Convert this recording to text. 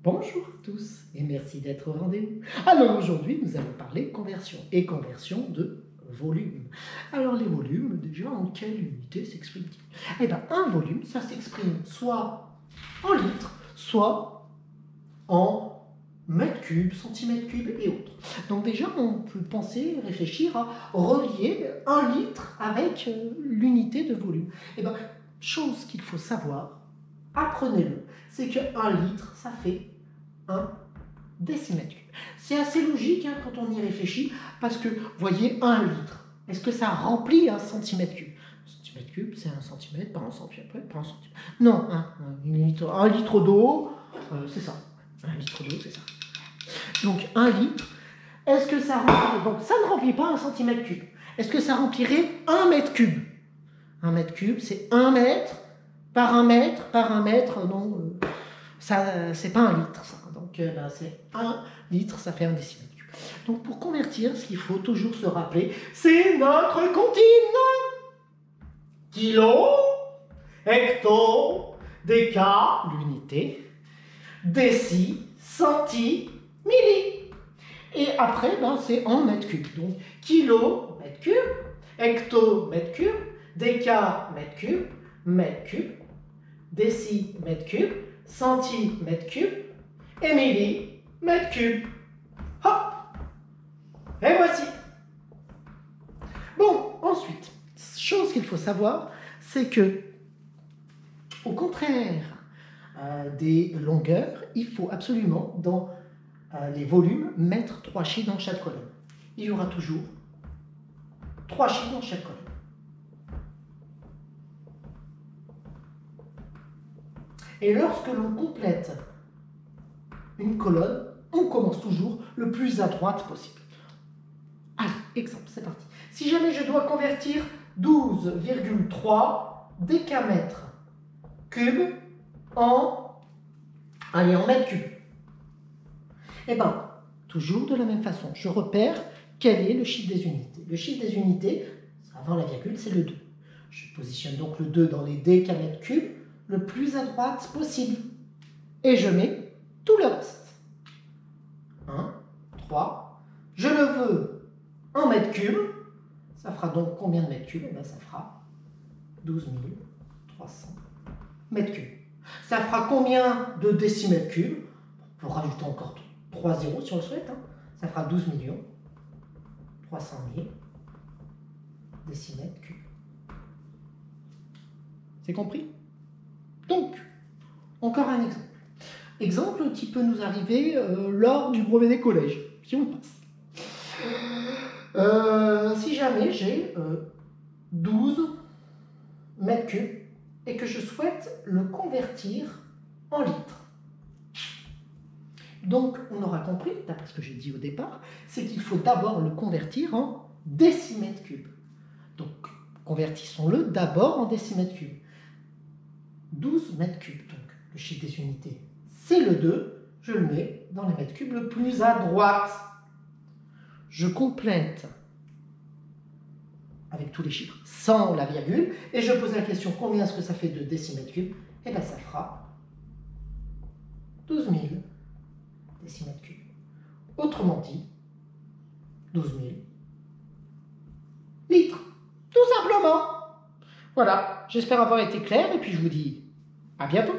Bonjour à tous et merci d'être au rendez-vous. Alors aujourd'hui, nous allons parler conversion et conversion de volume. Alors les volumes, déjà, en quelle unité s'expriment-ils? Eh bien, un volume, ça s'exprime soit en litres, soit en mètres cubes, centimètres cubes et autres. Donc déjà, on peut penser, réfléchir à relier un litre avec l'unité de volume. Eh bien, chose qu'il faut savoir, apprenez-le, c'est qu'un litre, ça fait 1 décimètre cube. C'est assez logique quand on y réfléchit, parce que, voyez, 1 litre, est-ce que ça remplit un centimètre cube? Un centimètre cube, c'est 1 centimètre par 1 centimètre, par 1 centimètre. Non, 1 litre d'eau, c'est ça. 1 litre d'eau, c'est ça. Donc, 1 litre, est-ce que ça remplit... Donc, ça ne remplit pas un centimètre cube. Est-ce que ça remplirait 1 mètre cube? 1 mètre cube, c'est 1 mètre par 1 mètre par 1 mètre, non, ça, c'est pas 1 litre, ça. Donc, c'est 1 litre, ça fait 1 décimètre cube. Donc, pour convertir, ce qu'il faut toujours se rappeler, c'est notre comptine. Kilo, hecto, déca, l'unité, déci, centi, milli. Et après, c'est en mètres cubes. Donc, kilo, mètre cube, hecto, mètre cube, déca, mètre cube, déci, mètre cube, centimètre cube, et millimètre cube. Hop! Et voici. Bon, ensuite, chose qu'il faut savoir, c'est que, au contraire des longueurs, il faut absolument, dans les volumes, mettre 3 chiffres dans chaque colonne. Il y aura toujours 3 chiffres dans chaque colonne. Et lorsque l'on complète une colonne, on commence toujours le plus à droite possible. Allez, exemple, c'est parti. Si jamais je dois convertir 12,3 décamètres cubes en mètres cubes, eh bien, toujours de la même façon, je repère quel est le chiffre des unités. Le chiffre des unités, avant la virgule, c'est le 2. Je positionne donc le 2 dans les décamètres cubes, le plus à droite possible. Et je mets tout le reste. 1, 3. Je le veux en mètres cubes. Ça fera donc combien de mètres cubes? Eh bien, ça fera 12 300 mètres cubes. Ça fera combien de décimètres cubes? On peut rajouter encore 3 zéros si on le souhaite. Ça fera 12 300 000 décimètres cubes. C'est compris? Donc, encore un exemple. Exemple qui peut nous arriver lors du brevet des collèges, si on passe. Si jamais j'ai 12 mètres cubes et que je souhaite le convertir en litres. Donc, on aura compris, d'après ce que j'ai dit au départ, c'est qu'il faut d'abord le convertir en décimètres cubes. Donc, convertissons-le d'abord en décimètres cubes. 12 mètres cubes, donc le chiffre des unités, c'est le 2, je le mets dans les mètres cubes le plus à droite. Je complète avec tous les chiffres sans la virgule, et je pose la question combien est-ce que ça fait de décimètres cubes? Et bien ça fera 12 000 décimètres cubes. Autrement dit, 12 000 litres, tout simplement. Voilà, j'espère avoir été clair, et puis je vous dis à bientôt.